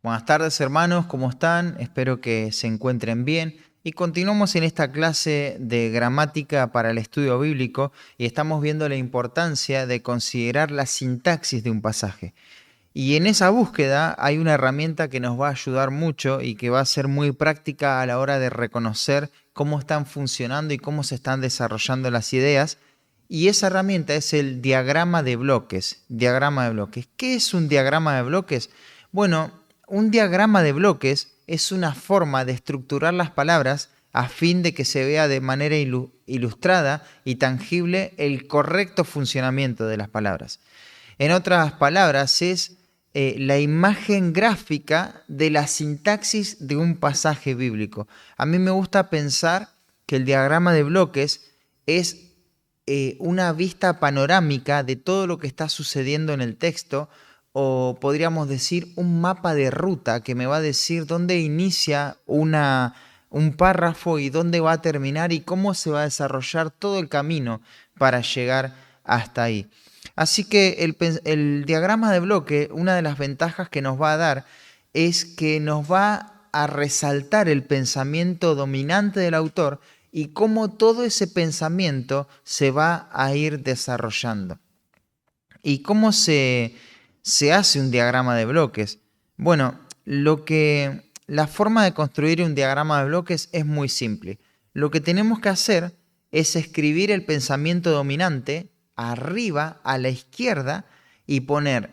Buenas tardes, hermanos, ¿cómo están? Espero que se encuentren bien. Y continuamos en esta clase de gramática para el estudio bíblico y estamos viendo la importancia de considerar la sintaxis de un pasaje. Y en esa búsqueda hay una herramienta que nos va a ayudar mucho y que va a ser muy práctica a la hora de reconocer cómo están funcionando y cómo se están desarrollando las ideas. Y esa herramienta es el diagrama de bloques. Diagrama de bloques. ¿Qué es un diagrama de bloques? Bueno, un diagrama de bloques es una forma de estructurar las palabras a fin de que se vea de manera ilustrada y tangible el correcto funcionamiento de las palabras. En otras palabras, es la imagen gráfica de la sintaxis de un pasaje bíblico. A mí me gusta pensar que el diagrama de bloques es una vista panorámica de todo lo que está sucediendo en el texto, o podríamos decir un mapa de ruta que me va a decir dónde inicia un párrafo y dónde va a terminar y cómo se va a desarrollar todo el camino para llegar hasta ahí. Así que el diagrama de bloque, una de las ventajas que nos va a dar es que nos va a resaltar el pensamiento dominante del autor y cómo todo ese pensamiento se va a ir desarrollando. ¿Y cómo se hace un diagrama de bloques? Bueno, la forma de construir un diagrama de bloques es muy simple. Lo que tenemos que hacer es escribir el pensamiento dominante arriba a la izquierda y poner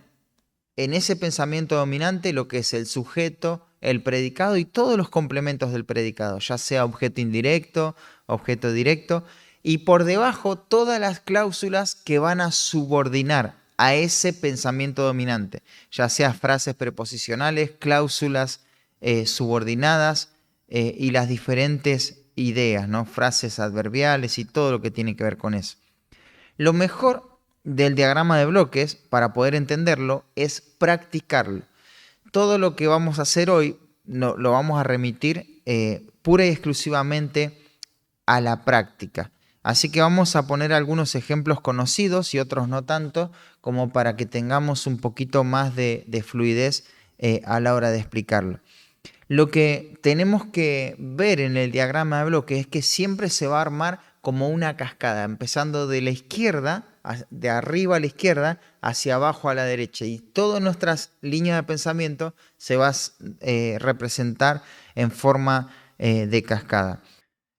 en ese pensamiento dominante lo que es el sujeto, el predicado y todos los complementos del predicado, ya sea objeto indirecto, objeto directo, y por debajo todas las cláusulas que van a subordinar a ese pensamiento dominante, ya sea frases preposicionales, cláusulas subordinadas y las diferentes ideas, ¿no? Frases adverbiales y todo lo que tiene que ver con eso. Lo mejor del diagrama de bloques, para poder entenderlo, es practicarlo. Todo lo que vamos a hacer hoy lo vamos a remitir pura y exclusivamente a la práctica. Así que vamos a poner algunos ejemplos conocidos y otros no tanto, como para que tengamos un poquito más de fluidez a la hora de explicarlo. Lo que tenemos que ver en el diagrama de bloques es que siempre se va a armar como una cascada, empezando de la izquierda, de arriba a la izquierda, hacia abajo a la derecha. Y todas nuestras líneas de pensamiento se va a representar en forma de cascada.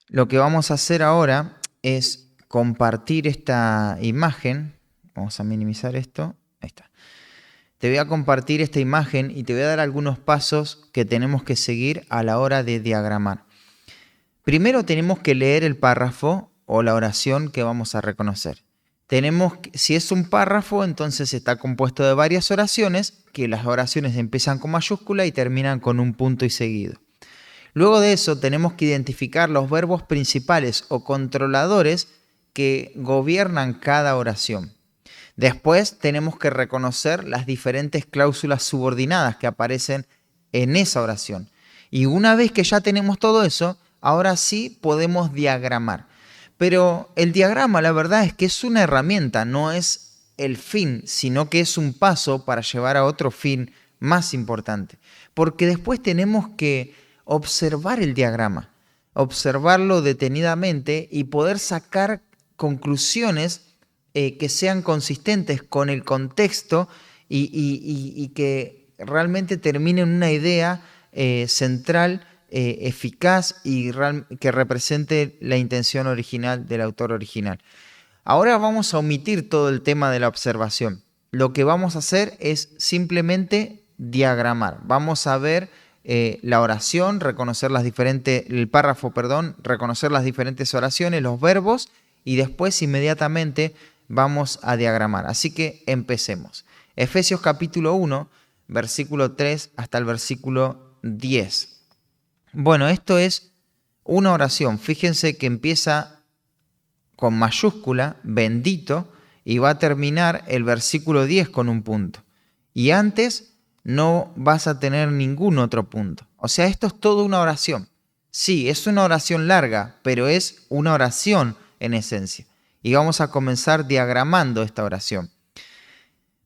Lo que vamos a hacer ahora es compartir esta imagen. Vamos a minimizar esto. Ahí está. Te voy a compartir esta imagen y te voy a dar algunos pasos que tenemos que seguir a la hora de diagramar. Primero tenemos que leer el párrafo o la oración que vamos a reconocer. Si es un párrafo, entonces está compuesto de varias oraciones, que las oraciones empiezan con mayúscula y terminan con un punto y seguido. Luego de eso tenemos que identificar los verbos principales o controladores que gobiernan cada oración. Después tenemos que reconocer las diferentes cláusulas subordinadas que aparecen en esa oración. Y una vez que ya tenemos todo eso, ahora sí podemos diagramar. Pero el diagrama, la verdad es que es una herramienta, no es el fin, sino que es un paso para llevar a otro fin más importante. Porque después tenemos que observar el diagrama, observarlo detenidamente y poder sacar conclusiones que sean consistentes con el contexto y que realmente terminen una idea central, eficaz y que represente la intención original del autor original. Ahora vamos a omitir todo el tema de la observación. Lo que vamos a hacer es simplemente diagramar. Vamos a ver la oración, reconocer el párrafo, reconocer las diferentes oraciones, los verbos, y después inmediatamente vamos a diagramar. Así que empecemos. Efesios capítulo 1, versículo 3 hasta el versículo 10. Bueno, esto es una oración. Fíjense que empieza con mayúscula, bendito, y va a terminar el versículo 10 con un punto. Y antes no vas a tener ningún otro punto. O sea, esto es toda una oración. Sí, es una oración larga, pero es una oración en esencia. Y vamos a comenzar diagramando esta oración.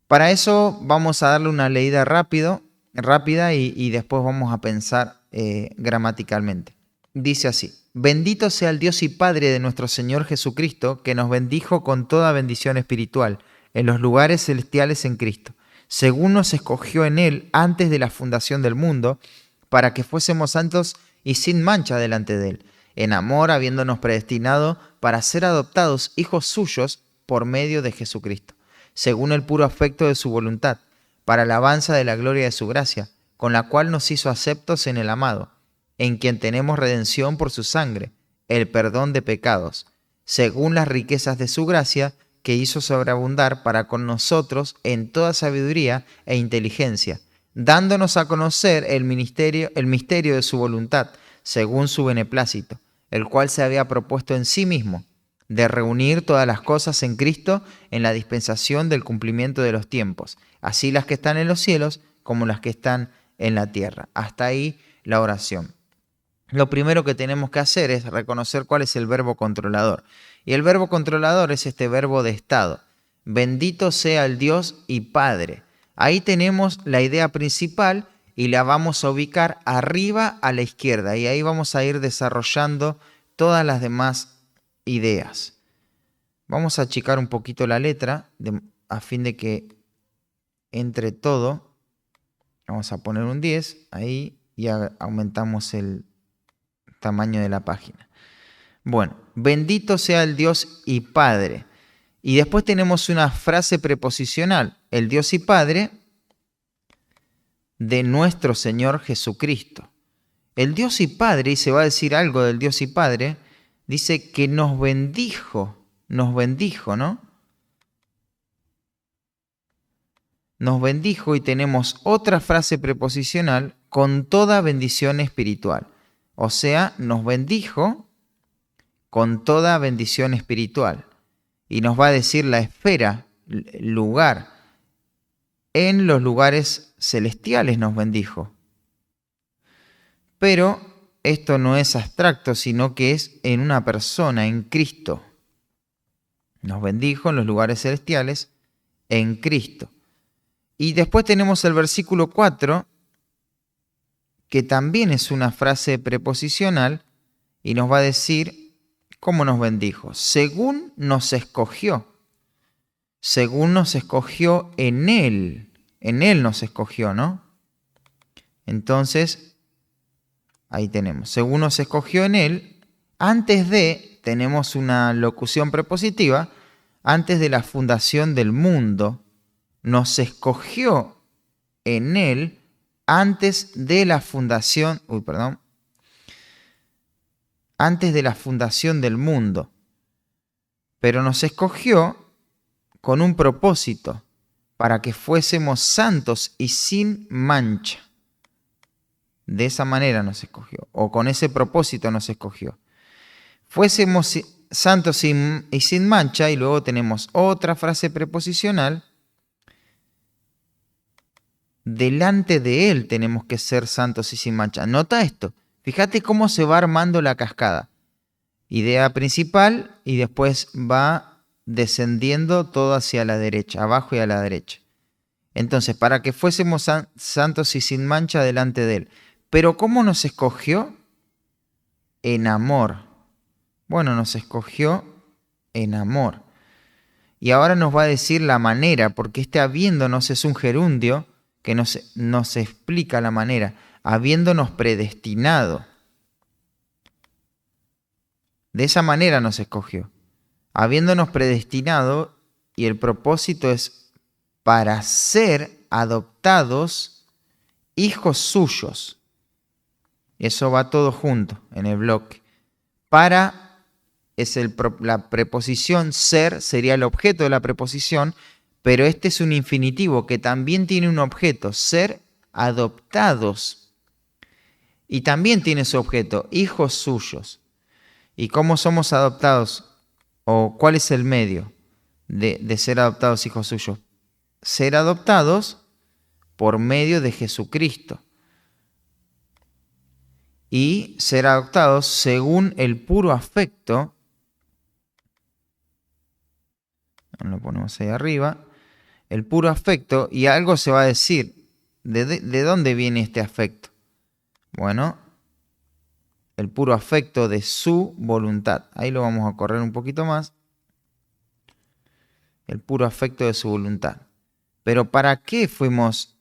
Para eso vamos a darle una leída rápido rápida y después vamos a pensar gramaticalmente. Dice así: bendito sea el Dios y Padre de nuestro Señor Jesucristo, que nos bendijo con toda bendición espiritual en los lugares celestiales en Cristo, según nos escogió en Él antes de la fundación del mundo, para que fuésemos santos y sin mancha delante de Él, en amor, habiéndonos predestinado para ser adoptados hijos suyos por medio de Jesucristo, según el puro afecto de su voluntad, para alabanza de la gloria de su gracia, con la cual nos hizo aceptos en el amado, en quien tenemos redención por su sangre, el perdón de pecados, según las riquezas de su gracia, que hizo sobreabundar para con nosotros en toda sabiduría e inteligencia, dándonos a conocer el misterio de su voluntad, según su beneplácito, el cual se había propuesto en sí mismo, de reunir todas las cosas en Cristo en la dispensación del cumplimiento de los tiempos, así las que están en los cielos como las que están en la tierra. Hasta ahí la oración. Lo primero que tenemos que hacer es reconocer cuál es el verbo controlador. Y el verbo controlador es este verbo de estado. Bendito sea el Dios y Padre. Ahí tenemos la idea principal y la vamos a ubicar arriba a la izquierda. Y ahí vamos a ir desarrollando todas las demás ideas. Vamos a achicar un poquito la letra a fin de que entre todo. Vamos a poner un 10 ahí y aumentamos el tamaño de la página. Bueno, bendito sea el Dios y Padre. Y después tenemos una frase preposicional, el Dios y Padre de nuestro Señor Jesucristo. El Dios y Padre, y se va a decir algo del Dios y Padre, dice que nos bendijo, ¿no? Nos bendijo y tenemos otra frase preposicional con toda bendición espiritual. O sea, nos bendijo con toda bendición espiritual. Y nos va a decir la esfera, lugar. En los lugares celestiales nos bendijo. Pero esto no es abstracto, sino que es en una persona, en Cristo. Nos bendijo en los lugares celestiales, en Cristo. Y después tenemos el versículo 4, que también es una frase preposicional, y nos va a decir cómo nos bendijo. Según nos escogió en Él nos escogió, ¿no? Entonces, ahí tenemos, según nos escogió en Él, antes de, tenemos una locución prepositiva, antes de la fundación del mundo, nos escogió en Él antes de la fundación, antes de la fundación del mundo. Pero nos escogió con un propósito, para que fuésemos santos y sin mancha. De esa manera nos escogió, o con ese propósito nos escogió. Fuésemos santos y sin mancha, y luego tenemos otra frase preposicional. Delante de Él tenemos que ser santos y sin mancha. Nota esto. Fíjate cómo se va armando la cascada. Idea principal y después va descendiendo todo hacia la derecha, abajo y a la derecha. Entonces, para que fuésemos santos y sin mancha delante de Él. Pero ¿cómo nos escogió? En amor. Bueno, nos escogió en amor. Y ahora nos va a decir la manera, porque este habiéndonos es un gerundio que nos explica la manera, habiéndonos predestinado. De esa manera nos escogió, habiéndonos predestinado, y el propósito es para ser adoptados hijos suyos. Eso va todo junto en el bloque. Para es la preposición ser, sería el objeto de la preposición, pero este es un infinitivo que también tiene un objeto, ser adoptados. Y también tiene su objeto, hijos suyos. ¿Y cómo somos adoptados? ¿O cuál es el medio de ser adoptados hijos suyos? Ser adoptados por medio de Jesucristo. Y ser adoptados según el puro afecto. Lo ponemos ahí arriba. El puro afecto, y algo se va a decir ¿De dónde viene este afecto? Bueno, el puro afecto de su voluntad. Ahí lo vamos a correr un poquito más. El puro afecto de su voluntad. Pero ¿para qué fuimos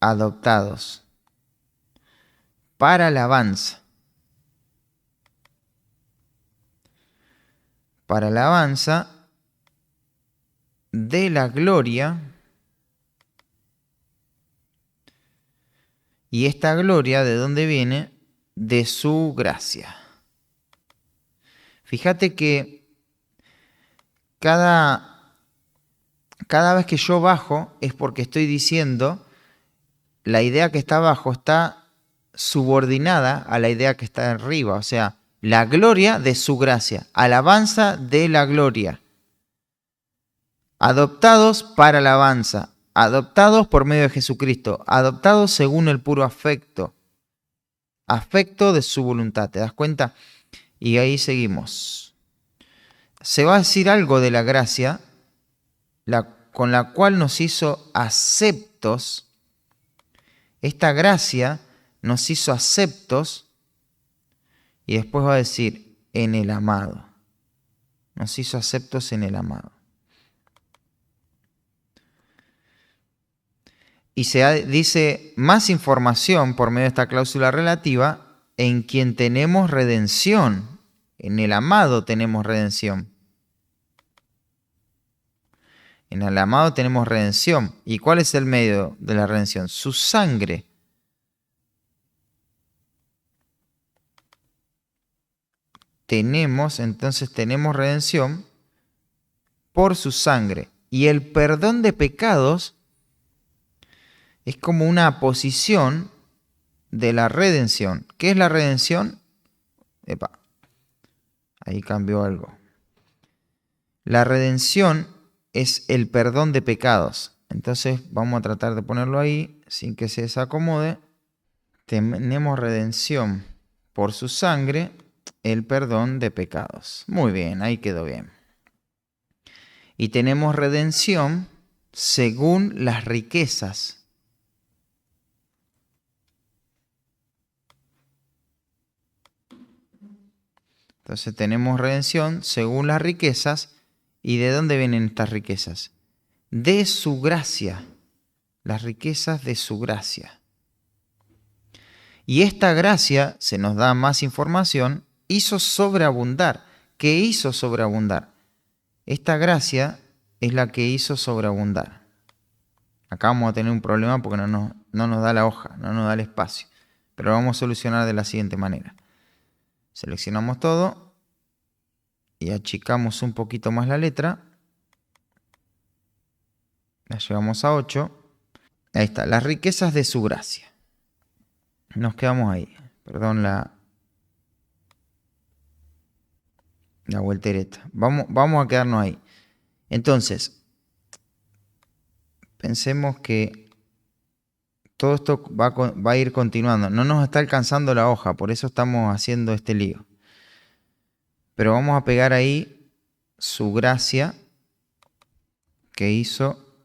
adoptados? Para alabanza. Para alabanza de la gloria. Y esta gloria, ¿de dónde viene? De su gracia. Fíjate que cada vez que yo bajo es porque estoy diciendo la idea que está abajo está subordinada a la idea que está arriba. O sea, la gloria de su gracia. Alabanza de la gloria. Adoptados para alabanza. Adoptados por medio de Jesucristo. Adoptados según el puro afecto. Afecto de su voluntad. ¿Te das cuenta? Y ahí seguimos. Se va a decir algo de la gracia con la cual nos hizo aceptos. Esta gracia nos hizo aceptos y después va a decir en el amado. Nos hizo aceptos en el amado. Y se dice más información por medio de esta cláusula relativa en quien tenemos redención. En el amado tenemos redención. En el amado tenemos redención. ¿Y cuál es el medio de la redención? Su sangre. Entonces tenemos redención por su sangre. Y el perdón de pecados es como una posición de la redención. ¿Qué es la redención? Epa, ahí cambió algo. La redención es el perdón de pecados. Entonces vamos a tratar de ponerlo ahí sin que se desacomode. Tenemos redención por su sangre, el perdón de pecados. Muy bien, ahí quedó bien. Y tenemos redención según las riquezas. Entonces tenemos redención según las riquezas. ¿Y de dónde vienen estas riquezas? De su gracia. Las riquezas de su gracia. Y esta gracia, se nos da más información, hizo sobreabundar. ¿Qué hizo sobreabundar? Esta gracia es la que hizo sobreabundar. Acá vamos a tener un problema porque no nos da la hoja, no nos da el espacio. Pero lo vamos a solucionar de la siguiente manera. Seleccionamos todo y achicamos un poquito más la letra. La llevamos a 8. Ahí está, las riquezas de su gracia. Nos quedamos ahí. Perdón la voltereta. Vamos a quedarnos ahí. Entonces, pensemos que todo esto va a ir continuando. No nos está alcanzando la hoja, por eso estamos haciendo este lío. Pero vamos a pegar ahí su gracia que hizo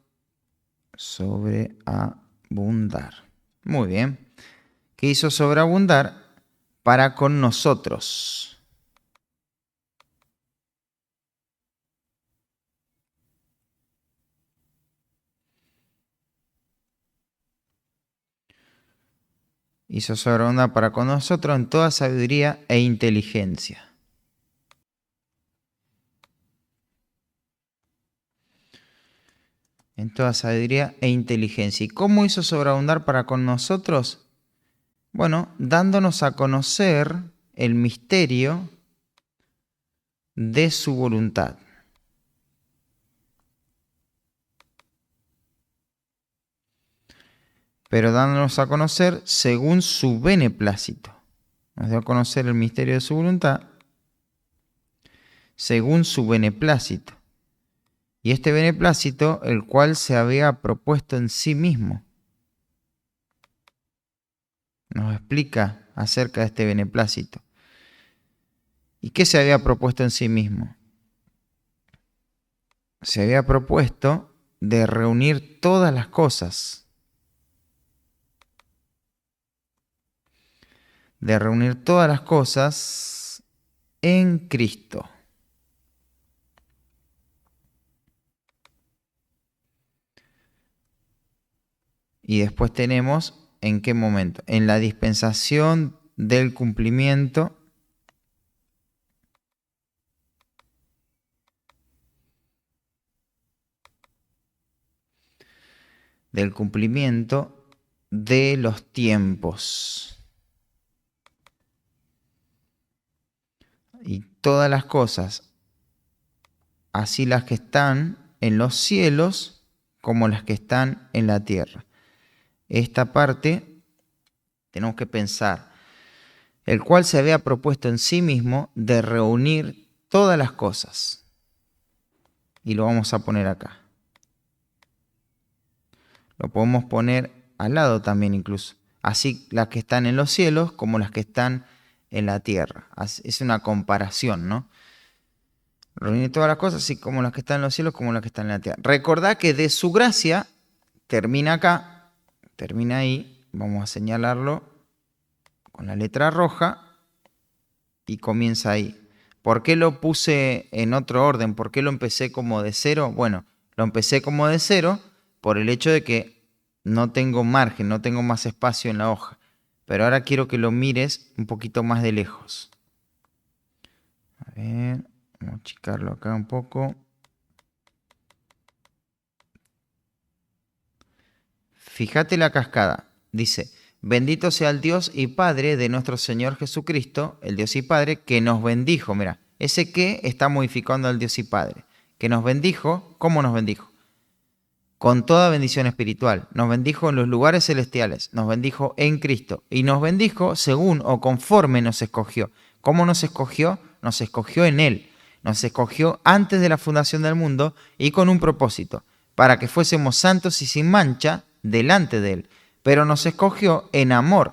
sobreabundar. Muy bien. Que hizo sobreabundar para con nosotros. Hizo sobreabundar para con nosotros en toda sabiduría e inteligencia. En toda sabiduría e inteligencia. ¿Y cómo hizo sobreabundar para con nosotros? Bueno, dándonos a conocer el misterio de su voluntad. Pero dándonos a conocer según su beneplácito. Nos dio a conocer el misterio de su voluntad según su beneplácito. Y este beneplácito, el cual se había propuesto en sí mismo. Nos explica acerca de este beneplácito. ¿Y qué se había propuesto en sí mismo? Se había propuesto de reunir todas las cosas de reunir todas las cosas en Cristo. Y después tenemos en qué momento. En la dispensación del cumplimiento de los tiempos. Y todas las cosas, así las que están en los cielos como las que están en la tierra. Esta parte tenemos que pensar, el cual se había propuesto en sí mismo de reunir todas las cosas. Y lo vamos a poner acá. Lo podemos poner al lado también incluso. Así las que están en los cielos como las que están en la tierra. Es una comparación, ¿no? Reunir todas las cosas, así como las que están en los cielos como las que están en la tierra. Recordad que de su gracia, termina acá, termina ahí. Vamos a señalarlo con la letra roja y comienza ahí. ¿Por qué lo puse en otro orden? ¿Por qué lo empecé como de cero? Bueno, lo empecé como de cero por el hecho de que no tengo margen, no tengo más espacio en la hoja. Pero ahora quiero que lo mires un poquito más de lejos. A ver, vamos a achicarlo acá un poco. Fíjate la cascada. Dice, bendito sea el Dios y Padre de nuestro Señor Jesucristo, el Dios y Padre, que nos bendijo. Mira, ese que está modificando al Dios y Padre. Que nos bendijo, ¿cómo nos bendijo? Con toda bendición espiritual. Nos bendijo en los lugares celestiales. Nos bendijo en Cristo. Y nos bendijo según o conforme nos escogió. ¿Cómo nos escogió? Nos escogió en Él. Nos escogió antes de la fundación del mundo y con un propósito, para que fuésemos santos y sin mancha delante de Él. Pero nos escogió en amor.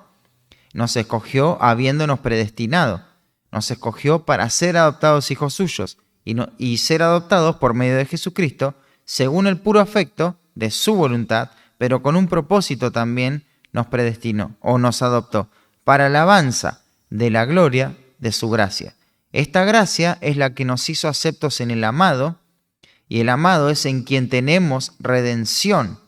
Nos escogió habiéndonos predestinado. Nos escogió para ser adoptados hijos suyos y ser adoptados por medio de Jesucristo, según el puro afecto de su voluntad, pero con un propósito también nos predestinó o nos adoptó, para alabanza de la gloria de su gracia. Esta gracia es la que nos hizo aceptos en el amado, y el amado es en quien tenemos redención.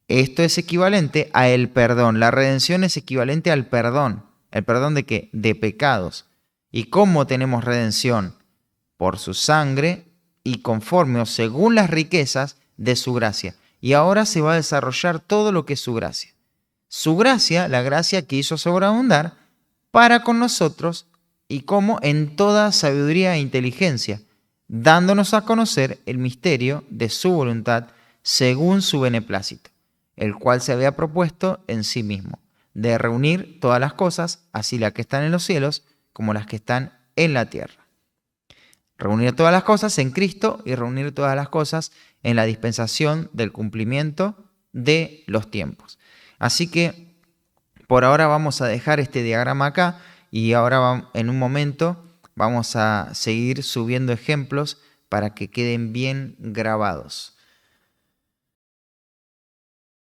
Esto es equivalente a el perdón. La redención es equivalente al perdón. ¿El perdón de qué? De pecados. ¿Y cómo tenemos redención? Por su sangre y conforme o según las riquezas de su gracia. Y ahora se va a desarrollar todo lo que es su gracia. Su gracia, la gracia que hizo sobreabundar para con nosotros y como en toda sabiduría e inteligencia, dándonos a conocer el misterio de su voluntad según su beneplácito, el cual se había propuesto en sí mismo, de reunir todas las cosas, así las que están en los cielos como las que están en la tierra. Reunir todas las cosas en Cristo y reunir todas las cosas en la dispensación del cumplimiento de los tiempos. Así que por ahora vamos a dejar este diagrama acá y ahora en un momento vamos a seguir subiendo ejemplos para que queden bien grabados.